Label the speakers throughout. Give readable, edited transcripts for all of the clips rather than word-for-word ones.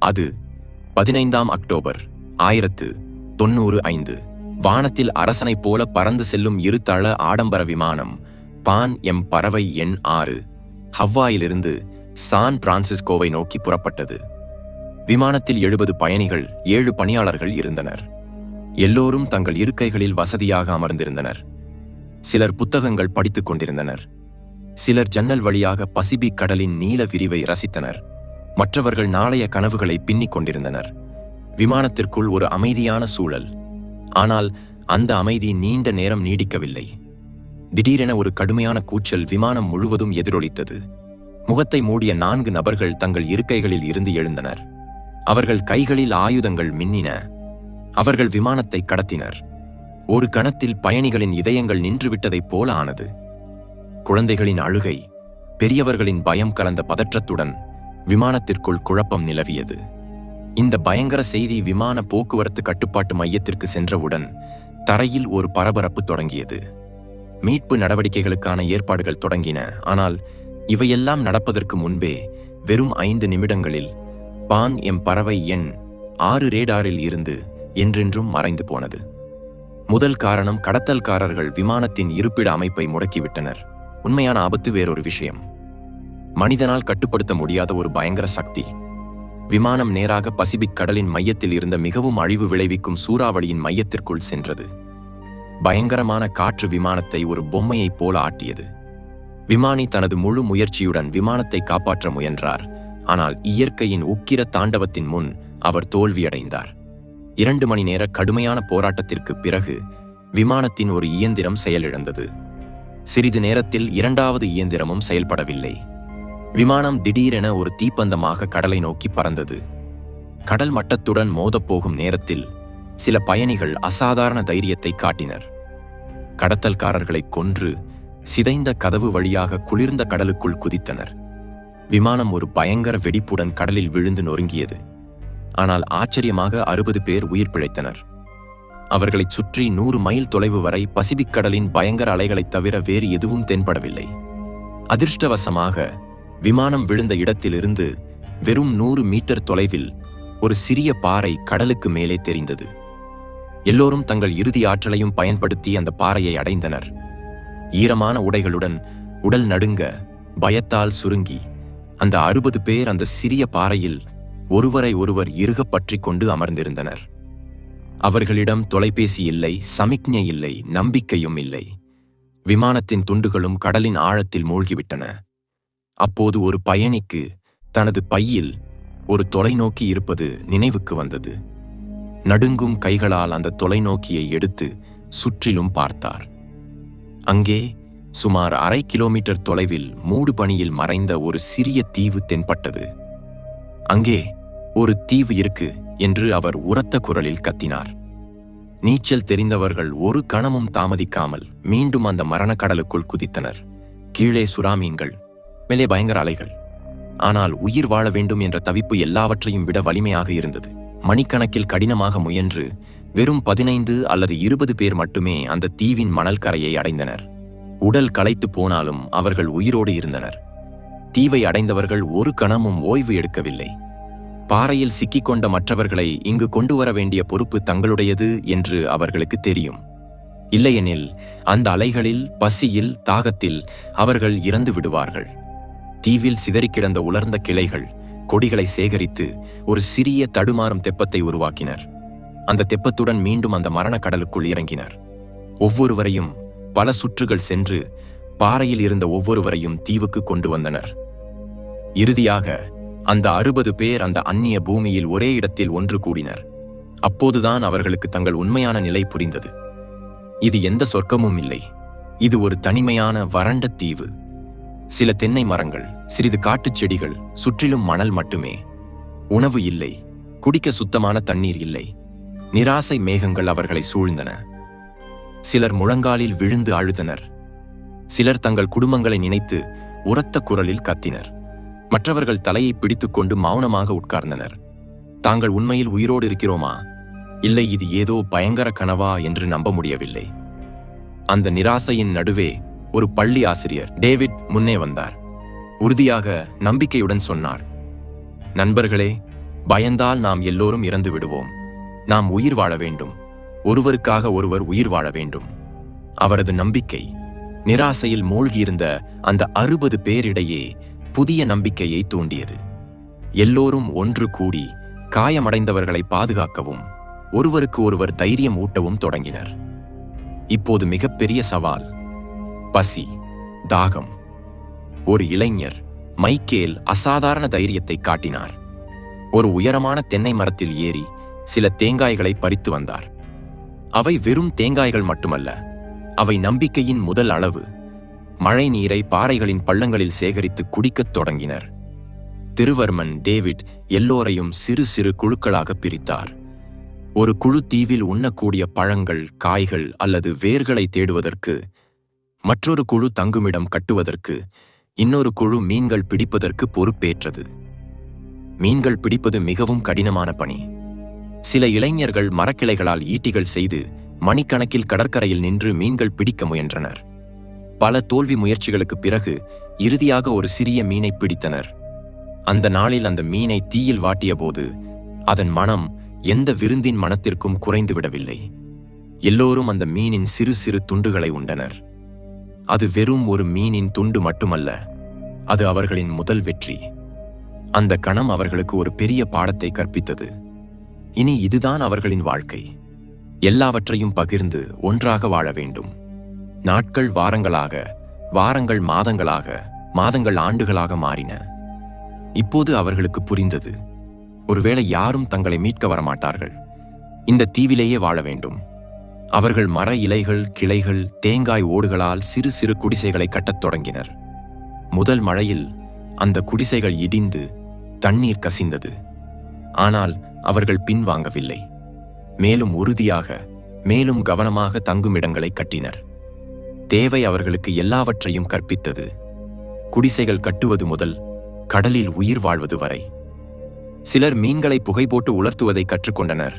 Speaker 1: அது 15 அக்டோபர் 1995. வானத்தில் அரசனைப் போல பறந்து செல்லும் இருதள ஆடம்பர விமானம் பான் எம் பறவை எண் 6 ஹவாயிலிருந்து சான் பிரான்சிஸ்கோவை நோக்கி புறப்பட்டது. விமானத்தில் 70 பயணிகள், 7 பணியாளர்கள் இருந்தனர். எல்லோரும் தங்கள் இருக்கைகளில் வசதியாக அமர்ந்திருந்தனர். சிலர் புத்தகங்கள் படித்துக் கொண்டிருந்தனர். சிலர் ஜன்னல் வழியாக பசிபிக் கடலின் நீல விரிவை ரசித்தனர். மற்றவர்கள் நாளைய கனவுகளை பின்னிக் கொண்டிருந்தனர். விமானத்திற்குள் ஒரு அமைதியான சூழல். ஆனால் அந்த அமைதி நீண்ட நேரம் நீடிக்கவில்லை. திடீரென ஒரு கடுமையான கூச்சல் விமானம் முழுவதும் எதிரொலித்தது. முகத்தை மூடிய 4 நபர்கள் தங்கள் இருக்கைகளில் இருந்து எழுந்தனர். அவர்கள் கைகளில் ஆயுதங்கள் மின்னின. அவர்கள் விமானத்தை கடத்தினர். ஒரு கணத்தில் பயணிகளின் இதயங்கள் நின்றுவிட்டதைப் போல ஆனது. குழந்தைகளின் அழுகை, பெரியவர்களின் பயம் கலந்த பதற்றத்துடன் விமானத்திற்குள் குழப்பம் நிலவியது. இந்த பயங்கர செய்தி விமான போக்குவரத்து கட்டுப்பாட்டு மையத்திற்கு சென்றவுடன் தரையில் ஒரு பரபரப்பு தொடங்கியது. மீட்பு நடவடிக்கைகளுக்கான ஏற்பாடுகள் தொடங்கின. ஆனால் இவையெல்லாம் நடப்பதற்கு முன்பே வெறும் 5 நிமிடங்களில் பான் எம் பறவை எண் 6 ரேடாரில் இருந்து என்றென்றும் மறைந்து போனது. முதல் காரணம், கடத்தல்காரர்கள் விமானத்தின் இருப்பிட அமைப்பை முடக்கிவிட்டனர். உண்மையான ஆபத்து வேறொரு விஷயம். மனிதனால் கட்டுப்படுத்த முடியாத ஒரு பயங்கர சக்தி. விமானம் நேராக பசிபிக் கடலின் மையத்தில் இருந்த மிகவும் அழிவு விளைவிக்கும் சூறாவளியின் மையத்திற்குள் சென்றது. பயங்கரமான காற்று விமானத்தை ஒரு பொம்மையைப் போல ஆட்டியது. விமானி தனது முழு முயற்சியுடன் விமானத்தை காப்பாற்ற முயன்றார். ஆனால் இயற்கையின் உக்கிர தாண்டவத்தின் முன் அவர் தோல்வியடைந்தார். 2 மணி நேர கடுமையான போராட்டத்திற்கு பிறகு விமானத்தின் ஒரு இயந்திரம் செயலிழந்தது. சிறிது நேரத்தில் 2வது இயந்திரமும் செயல்படவில்லை. விமானம் திடீரென ஒரு தீப்பந்தமாக கடலை நோக்கி பறந்தது. கடல் மட்டத்துடன் மோதப்போகும் நேரத்தில் சில பயணிகள் அசாதாரண தைரியத்தை காட்டினர். கடத்தல்காரர்களை கொன்று சிதைந்த கதவு வழியாக குளிர்ந்த கடலுக்குள் குதித்தனர். விமானம் ஒரு பயங்கர வெடிப்புடன் கடலில் விழுந்து நொறுங்கியது. ஆனால் ஆச்சரியமாக 60 பேர் உயிர் பிழைத்தனர். அவர்களைச் சுற்றி 100 மைல் தொலைவு வரை பசிபிக் கடலின் பயங்கர அலைகளைத் தவிர வேறு எதுவும் தென்படவில்லை. அதிர்ஷ்டவசமாக விமானம் விழுந்த இடத்திலிருந்து வெறும் 100 மீட்டர் தொலைவில் ஒரு சிறிய பாறை கடலுக்கு மேலே தெரிந்தது. எல்லோரும் தங்கள் இறுதி ஆற்றலையும் பயன்படுத்தி அந்த பாறையை அடைந்தனர். ஈரமான உடைகளுடன், உடல் நடுங்க, பயத்தால் சுருங்கி அந்த 60 பேர் அந்த சிறிய பாறையில் ஒருவரை ஒருவர் இறுகப் பற்றிக் கொண்டு அமர்ந்திருந்தனர். அவர்களிடம் தொலைபேசி இல்லை, சமிக்ஞை இல்லை, நம்பிக்கையும் இல்லை. விமானத்தின் துண்டுகளும் கடலின் ஆழத்தில் மூழ்கிவிட்டன. அப்போது ஒரு பயணிக்கு தனது பையில் ஒரு தொலைநோக்கி இருப்பது நினைவுக்கு வந்தது. நடுங்கும் கைகளால் அந்த தொலைநோக்கியை எடுத்து சுற்றிலும் பார்த்தார். அங்கே சுமார் 1/2 கிலோமீட்டர் தொலைவில் மூடு பனியில் மறைந்த ஒரு சிறிய தீவு தென்பட்டது. அங்கே ஒரு தீவு இருக்கு என்று அவர் உரத்த குரலில் கத்தினார். நீச்சல் தெரிந்தவர்கள் ஒரு கணமும் தாமதிக்காமல் மீண்டும் அந்த மரணக்கடலுக்குள் குதித்தனர். கீழே சுறாமீன்கள், மேலே பயங்கர அலைகள். ஆனால் உயிர் வாழ வேண்டும் என்ற தவிப்பு எல்லாவற்றையும் விட வலிமையாக இருந்தது. மணிக்கணக்கில் கடினமாக முயன்று வெறும் 15 அல்லது 20 பேர் மட்டுமே அந்த தீவின் மணல் கரையை அடைந்தனர். உடல் களைத்து போனாலும் அவர்கள் உயிரோடு இருந்தனர். தீவை அடைந்தவர்கள் ஒரு கணமும் ஓய்வு எடுக்கவில்லை. பாறையில் சிக்கிக்கொண்ட மற்றவர்களை இங்கு கொண்டு வர வேண்டிய பொறுப்பு தங்களுடையது என்று அவர்களுக்கு தெரியும். இல்லையெனில் அந்த அலைகளில், பசியில், தாகத்தில் அவர்கள் இறந்து விடுவார்கள். தீவில் சிதறிக் கிடந்த உலர்ந்த கிளைகள், கொடிகளை சேகரித்து ஒரு சிறிய தடுமாறும் தெப்பத்தை உருவாக்கினர். அந்த தெப்பத்துடன் மீண்டும் அந்த மரணக்கடலுக்குள் இறங்கினர். ஒவ்வொருவரையும் பல சுற்றுகள் சென்று பாறையில் இருந்த ஒவ்வொருவரையும் தீவுக்கு கொண்டு வந்தனர். இறுதியாக அந்த 60 பேர் அந்த அந்நிய பூமியில் ஒரே இடத்தில் ஒன்று கூடினர். அப்போதுதான் அவர்களுக்கு தங்கள் உண்மையான நிலை புரிந்தது. இது எந்த சொர்க்கமும் இல்லை. இது ஒரு தனிமையான வறண்ட தீவு. சில தென்னை மரங்கள், சிறிது காட்டுச் செடிகள், சுற்றிலும் மணல் மட்டுமே. உணவு இல்லை, குடிக்க சுத்தமான தண்ணீர் இல்லை. நிராசை மேகங்கள் அவர்களை சூழ்ந்தன. சிலர் முழங்காலில் விழுந்து அழுதனர். சிலர் தங்கள் குடும்பங்களை நினைத்து உரத்த குரலில் கத்தினர். மற்றவர்கள் தலையை பிடித்துக்கொண்டு மௌனமாக உட்கார்ந்தனர். தாங்கள் உண்மையில் உயிரோடு இருக்கிறோமா, இல்லை இது ஏதோ பயங்கர கனவா என்று நம்ப முடியவில்லை. அந்த நிராசையின் நடுவே ஒரு பள்ளி ஆசிரியர் டேவிட் முன்னே வந்தார். உறுதியாக, நம்பிக்கையுடன் சொன்னார், நண்பர்களே, பயந்தால் நாம் எல்லோரும் இறந்து விடுவோம். நாம் உயிர் வாழ வேண்டும். ஒருவருக்காக ஒருவர் உயிர் வாழ வேண்டும். அவரது நம்பிக்கை நிராசையில் மூழ்கியிருந்த அந்த 60 பேரிடையே புதிய நம்பிக்கையை தூண்டியது. எல்லோரும் ஒன்று கூடி காயமடைந்தவர்களை பாதுகாக்கவும் ஒருவருக்கு ஒருவர் தைரியம் ஊட்டவும் தொடங்கினர். இப்போது மிகப்பெரிய சவால் பசி, தாகம். ஒரு இளைஞர் மைக்கேல் அசாதாரண தைரியத்தை காட்டினார். ஒரு உயரமான தென்னை மரத்தில் ஏறி சில தேங்காய்களை பறித்து வந்தார். அவை வெறும் தேங்காய்கள் மட்டுமல்ல, அவை நம்பிக்கையின் முதல் அளவு. மழை நீரை பாறைகளின் பள்ளங்களில் சேகரித்து குடிக்கத் தொடங்கினர். திருவர்மன் டேவிட் எல்லோரையும் சிறு சிறு குழுக்களாக பிரித்தார். ஒரு குழு தீவில் உண்ணக்கூடிய பழங்கள், காய்கள் அல்லது வேர்களை தேடுவதற்கு, மற்றொரு குழு தங்குமிடம் கட்டுவதற்கு, இன்னொரு குழு மீன்கள் பிடிப்பதற்கு பொறுப்பேற்றது. மீன்கள் பிடிப்பது மிகவும் கடினமான பணி. சில இளைஞர்கள் மரக்கிளைகளால் ஈட்டிகள் செய்து மணிக்கணக்கில் கடற்கரையில் நின்று மீன்கள் பிடிக்க முயன்றனர். பல தோல்வி முயற்சிகளுக்கு பிறகு இறுதியாக ஒரு சிறிய மீனை பிடித்தனர். அந்த நாளில் அந்த மீனை தீயில் வாட்டிய போது அதன் மனம் எந்த விருந்தின் மனத்திற்கும் குறைந்து விடவில்லை. எல்லோரும் அந்த மீனின் சிறு சிறு துண்டுகளை உண்டனர். அது வெறும் ஒரு மீனின் துண்டு மட்டுமல்ல, அது அவர்களின் முதல் வெற்றி. அந்த கணம் அவர்களுக்கு ஒரு பெரிய பாடத்தை கற்பித்தது. இனி இதுதான் அவர்களின் வாழ்க்கை. எல்லாவற்றையும் பகிர்ந்து ஒன்றாக வாழ வேண்டும். நாட்கள் வாரங்களாக, வாரங்கள் மாதங்களாக, மாதங்கள் ஆண்டுகளாக மாறின. இப்போது அவர்களுக்கு புரிந்தது, ஒருவேளை யாரும் தங்களை மீட்க வரமாட்டார்கள். இந்த தீவிலேயே வாழ வேண்டும். அவர்கள் மர இலைகள், கிளைகள், தேங்காய் ஓடுகளால் சிறு சிறு குடிசைகளை கட்டத் தொடங்கினர். முதல் மழையில் அந்த குடிசைகள் இடிந்து தண்ணீர் கசிந்தது. ஆனால் அவர்கள் பின்வாங்கவில்லை. மேலும் உறுதியாக, மேலும் கவனமாக தங்குமிடங்களை கட்டினர். தேவை அவர்களுக்கு எல்லாவற்றையும் கற்பித்தது. குடிசைகள் கட்டுவது முதல் கடலில் உயிர் வாழ்வது வரை. சிலர் மீன்களை புகை போட்டு உலர்த்துவதை கற்றுக்கொண்டனர்.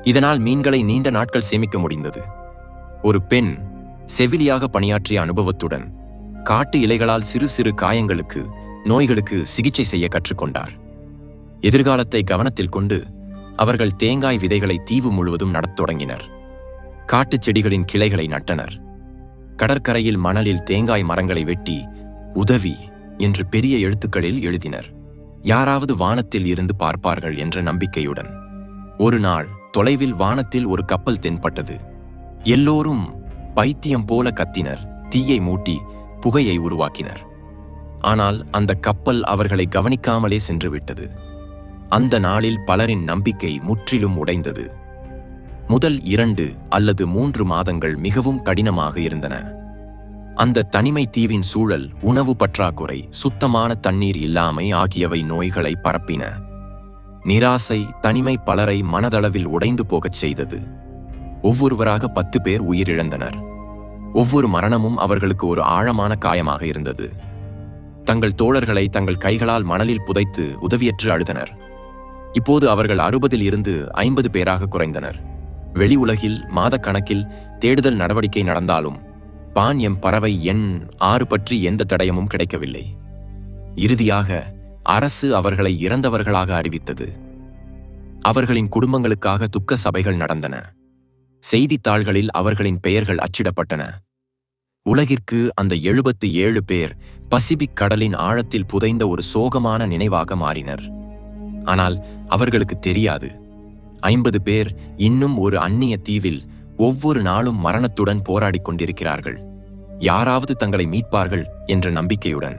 Speaker 1: இதனால் மீன்களை நீண்ட நாட்கள் சேமிக்க முடிந்தது. ஒரு பெண் செவிலியாக பணியாற்றிய அனுபவத்துடன் காட்டு இலைகளால் சிறு சிறு காயங்களுக்கு, நோய்களுக்கு சிகிச்சை செய்ய கற்றுக்கொண்டார். எதிர்காலத்தை கவனத்தில் கொண்டு அவர்கள் தேங்காய் விதைகளை தீவு முழுவதும் நடத் தொடங்கினர். காட்டுச் செடிகளின் கிளைகளை நட்டனர். கடற்கரையில் மணலில் தேங்காய் மரங்களை வெட்டி உதவி என்று பெரிய எழுத்துக்களில் எழுதினர். யாராவது வானத்தில் இருந்து பார்ப்பார்கள் என்ற நம்பிக்கையுடன். ஒரு நாள் தொலைவில் வானத்தில் ஒரு கப்பல் தென்பட்டது. எல்லோரும் பைத்தியம் போல கத்தினர், தீயை மூட்டி புகையை உருவாக்கினர். ஆனால் அந்த கப்பல் அவர்களை கவனிக்காமலே சென்று விட்டது. அந்த நாளில் பலரின் நம்பிக்கை முற்றிலும் உடைந்தது. முதல் 2 அல்லது 3 மாதங்கள் மிகவும் கடினமாக இருந்தன. அந்த தனிமை தீவின் சூழல், உணவு பற்றாக்குறை, சுத்தமான தண்ணீர் இல்லாமை ஆகியவை நோய்களை பரப்பின. நிராசை, தனிமை பலரை மனதளவில் உடைந்து போகச் செய்தது. ஒவ்வொருவராக 10 பேர் உயிரிழந்தனர். ஒவ்வொரு மரணமும் அவர்களுக்கு ஒரு ஆழமான காயமாக இருந்தது. தங்கள் தோழர்களை தங்கள் கைகளால் மணலில் புதைத்து உதவியற்று அழுதனர். இப்போது அவர்கள் 60 இருந்து 50 பேராக குறைந்தனர். வெளி உலகில் மாதக்கணக்கில் தேடுதல் நடவடிக்கை நடந்தாலும் பான் எம் பறவை எண் 6 பற்றி எந்த தடயமும் கிடைக்கவில்லை. இறுதியாக அரசு அவர்களை இறந்தவர்களாக அறிவித்தது. அவர்களின் குடும்பங்களுக்காக துக்க சபைகள் நடந்தன. செய்தித்தாள்களில் அவர்களின் பெயர்கள் அச்சிடப்பட்டன. உலகிற்கு அந்த 77 பேர் பசிபிக் கடலின் ஆழத்தில் புதைந்த ஒரு சோகமான நினைவாக மாறினர். ஆனால் அவர்களுக்கு தெரியாது, 50 பேர் இன்னும் ஒரு அந்நிய தீவில் ஒவ்வொரு நாளும் மரணத்துடன் போராடிக் கொண்டிருக்கிறார்கள். யாராவது தங்களை மீட்பார்கள் என்ற நம்பிக்கையுடன்.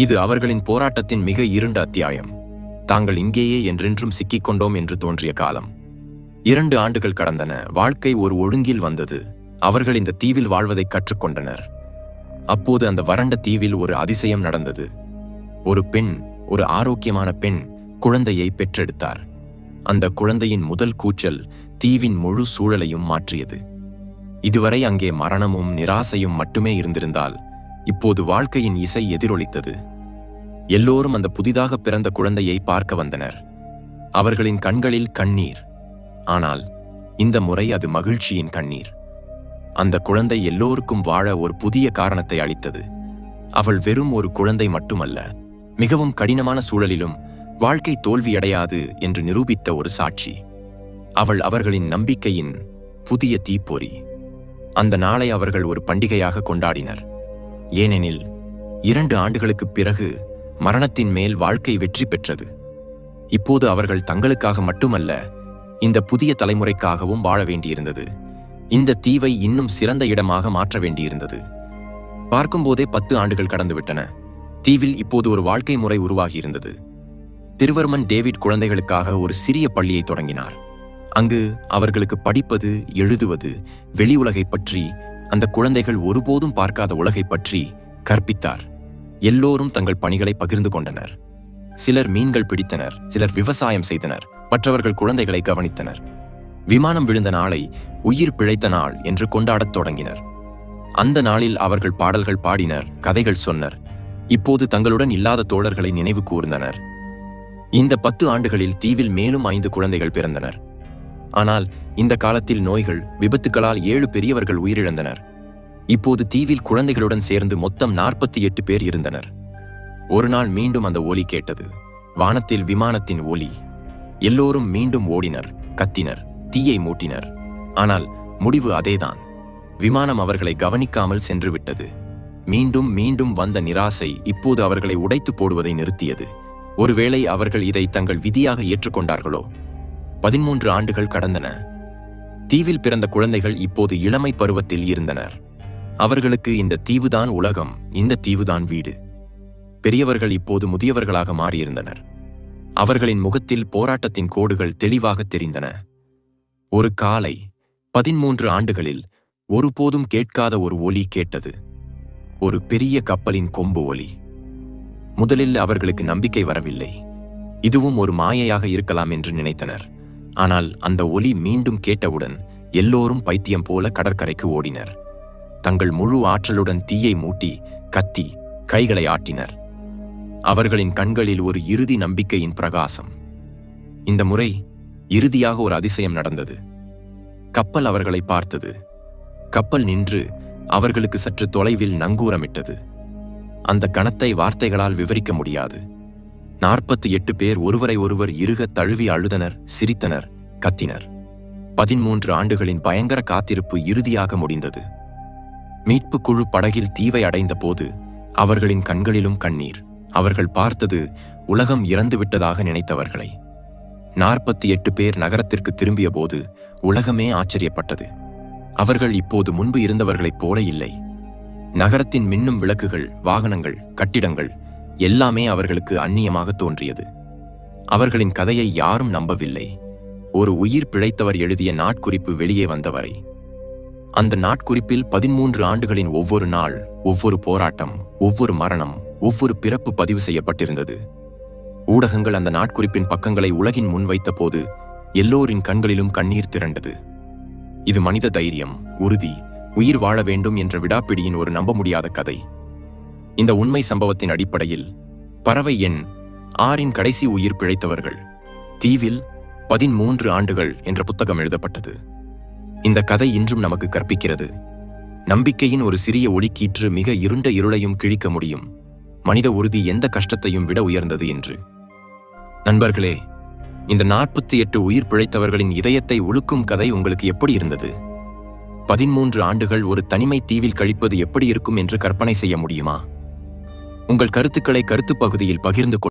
Speaker 1: இது அவர்களின் போராட்டத்தின் மிக இருண்ட அத்தியாயம். தாங்கள் இங்கேயே என்றென்றும் சிக்கிக்கொண்டோம் என்று தோன்றிய காலம். 2 ஆண்டுகள் கடந்தன. வாழ்க்கை ஒரு ஒழுங்கில் வந்தது. அவர்கள் இந்த தீவில் வாழ்வதை கற்றுக்கொண்டனர். அப்போது அந்த வறண்ட தீவில் ஒரு அதிசயம் நடந்தது. ஒரு பெண், ஒரு ஆரோக்கியமான பெண் குழந்தையை பெற்றெடுத்தார். அந்த குழந்தையின் முதல் கூச்சல் தீவின் முழு சூழலையும் மாற்றியது. இதுவரை அங்கே மரணமும் நிராசையும் மட்டுமே இருந்திருந்தால், இப்போது வாழ்க்கையின் இசை எதிரொலித்தது. எல்லோரும் அந்த புதிதாக பிறந்த குழந்தையை பார்க்க வந்தனர். அவர்களின் கண்களில் கண்ணீர். ஆனால் இந்த முறை அது மகிழ்ச்சியின் கண்ணீர். அந்த குழந்தை எல்லோருக்கும் வாழ ஒரு புதிய காரணத்தை அளித்தது. அவள் வெறும் ஒரு குழந்தை மட்டுமல்ல, மிகவும் கடினமான சூழலிலும் வாழ்க்கை தோல்வியடையாது என்று நிரூபித்த ஒரு சாட்சி. அவள் அவர்களின் நம்பிக்கையின் புதிய தீப்பொறி. அந்த நாளை அவர்கள் ஒரு பண்டிகையாக கொண்டாடினர். ஏனெனில் 2 ஆண்டுகளுக்குப் பிறகு மரணத்தின் மேல் வாழ்க்கை வெற்றி பெற்றது. இப்போது அவர்கள் தங்களுக்காக மட்டுமல்ல, இந்த புதிய தலைமுறைக்காகவும் வாழ வேண்டியிருந்தது. இந்த தீவை இன்னும் சிறந்த இடமாக மாற்ற வேண்டியிருந்தது. பார்க்கும்போதே 10 ஆண்டுகள் கடந்துவிட்டன. தீவில் இப்போது ஒரு வாழ்க்கை முறை உருவாகியிருந்தது. திருவர்மன் டேவிட் குழந்தைகளுக்காக ஒரு சிறிய பள்ளியை தொடங்கினார். அங்கு அவர்களுக்கு படிப்பது, எழுதுவது, வெளி உலகைப் பற்றி, அந்த குழந்தைகள் ஒருபோதும் பார்க்காத உலகைப் பற்றி கற்பித்தார். எல்லோரும் தங்கள் பணிகளை பகிர்ந்து கொண்டனர். சிலர் மீன்கள் பிடித்தனர், சிலர் விவசாயம் செய்தனர், மற்றவர்கள் குழந்தைகளை கவனித்தனர். விமானம் விழுந்த நாளை உயிர் பிழைத்த நாள் என்று கொண்டாடத் தொடங்கினர். அந்த நாளில் அவர்கள் பாடல்கள் பாடினர், கதைகள் சொன்னர். இப்போது தங்களுடன் இல்லாத தோழர்களை நினைவு கூர்ந்தனர். இந்த 10 ஆண்டுகளில் தீவில் மேலும் 5 குழந்தைகள் பிறந்தனர். ஆனால் இந்த காலத்தில் நோய்கள், விபத்துகளால் 7 பெரியவர்கள் உயிரிழந்தனர். இப்போது தீவில் குழந்தைகளுடன் சேர்ந்து மொத்தம் 48 பேர் இருந்தனர். ஒரு நாள் மீண்டும் அந்த ஒலி கேட்டது. வானத்தில் விமானத்தின் ஒலி. எல்லோரும் மீண்டும் ஓடினர், கத்தினர், தீயை மூட்டினர். ஆனால் முடிவு அதேதான். விமானம் அவர்களை கவனிக்காமல் சென்று விட்டது. மீண்டும் மீண்டும் வந்த நிராசை இப்போது அவர்களை உடைத்து போடுவதை நிறுத்தியது. ஒருவேளை அவர்கள் இதை தங்கள் விதியாக ஏற்றுக்கொண்டார்களோ? 13 ஆண்டுகள் கடந்தன. தீவில் பிறந்த குழந்தைகள் இப்போது இளமை பருவத்தில் இருந்தனர். அவர்களுக்கு இந்த தீவுதான் உலகம், இந்த தீவுதான் வீடு. பெரியவர்கள் இப்போது முதியவர்களாக மாறியிருந்தனர். அவர்களின் முகத்தில் போராட்டத்தின் கோடுகள் தெளிவாக தெரிந்தன. ஒரு காலை 13 ஆண்டுகளில் ஒருபோதும் கேட்காத ஒரு ஒலி கேட்டது. ஒரு பெரிய கப்பலின் கொம்பு ஒலி. முதலில் அவர்களுக்கு நம்பிக்கை வரவில்லை. இதுவும் ஒரு மாயையாக இருக்கலாம் என்று நினைத்தனர். ஆனால் அந்த ஒலி மீண்டும் கேட்டவுடன் எல்லோரும் பைத்தியம் போல கடற்கரைக்கு ஓடினர். தங்கள் முழு ஆற்றலுடன் தீயை மூட்டி, கத்தி, கைகளை ஆட்டினர். அவர்களின் கண்களில் ஒரு இறுதி நம்பிக்கையின் பிரகாசம். இந்த முறை இறுதியாக ஒரு அதிசயம் நடந்தது. கப்பல் அவர்களை பார்த்தது. கப்பல் நின்று அவர்களுக்கு சற்று தொலைவில் நங்கூரமிட்டது. அந்த கணத்தை வார்த்தைகளால் விவரிக்க முடியாது. 48 பேர் ஒருவரை ஒருவர் இறுக தழுவி அழுதனர், சிரித்தனர், கத்தினர். 13 ஆண்டுகளின் பயங்கர காத்திருப்பு இறுதியாக முடிந்தது. மீட்பு குழு படகில் தீவை அடைந்த போது அவர்களின் கண்களிலும் கண்ணீர். அவர்கள் பார்த்தது உலகம் இறந்துவிட்டதாக நினைத்தவர்களை. 48 பேர் நகரத்திற்கு திரும்பிய போது உலகமே ஆச்சரியப்பட்டது. அவர்கள் இப்போது முன்பு இருந்தவர்களைப் போல இல்லை. நகரத்தின் மின்னும் விளக்குகள், வாகனங்கள், கட்டிடங்கள் எல்லாமே அவர்களுக்கு அந்நியமாக தோன்றியது. அவர்களின் கதையை யாரும் நம்பவில்லை. ஒரு உயிர் பிழைத்தவர் எழுதிய நாட்குறிப்பு வெளியே வந்தவரை. அந்த நாட்குறிப்பில் 13 ஆண்டுகளின் ஒவ்வொரு நாள், ஒவ்வொரு போராட்டம், ஒவ்வொரு மரணம், ஒவ்வொரு பிறப்பு பதிவு செய்யப்பட்டிருந்தது. ஊடகங்கள் அந்த நாட்குறிப்பின் பக்கங்களை உலகின் முன் வைத்த போது எல்லோரின் கண்களிலும் கண்ணீர் திரண்டது. இது மனித தைரியம், உறுதி, உயிர் வாழ வேண்டும் என்ற விடாப்பிடியின் ஒரு நம்ப முடியாத கதை. இந்த உண்மை சம்பவத்தின் அடிப்படையில் பறவை எண் 6 கடைசி உயிர் பிழைத்தவர்கள் தீவில் 13 ஆண்டுகள் என்ற புத்தகம் எழுதப்பட்டது. இந்த கதை இன்றும் நமக்கு கற்பிக்கிறது. நம்பிக்கையின் ஒரு சிறிய ஒளிக்கீற்று மிக இருண்ட இருளையும் கிழிக்க முடியும். மனித உறுதி எந்த கஷ்டத்தையும் விட உயர்ந்தது என்று. நண்பர்களே, இந்த 48 உயிர் பிழைத்தவர்களின் இதயத்தை உலுக்கும் கதை உங்களுக்கு எப்படி இருந்தது? 13 ஆண்டுகள் ஒரு தனிமை தீவில் கழிப்பது எப்படி இருக்கும் என்று கற்பனை செய்ய முடியுமா? உங்கள் கருத்துக்களை கருத்து பகுதியில் பகிர்ந்து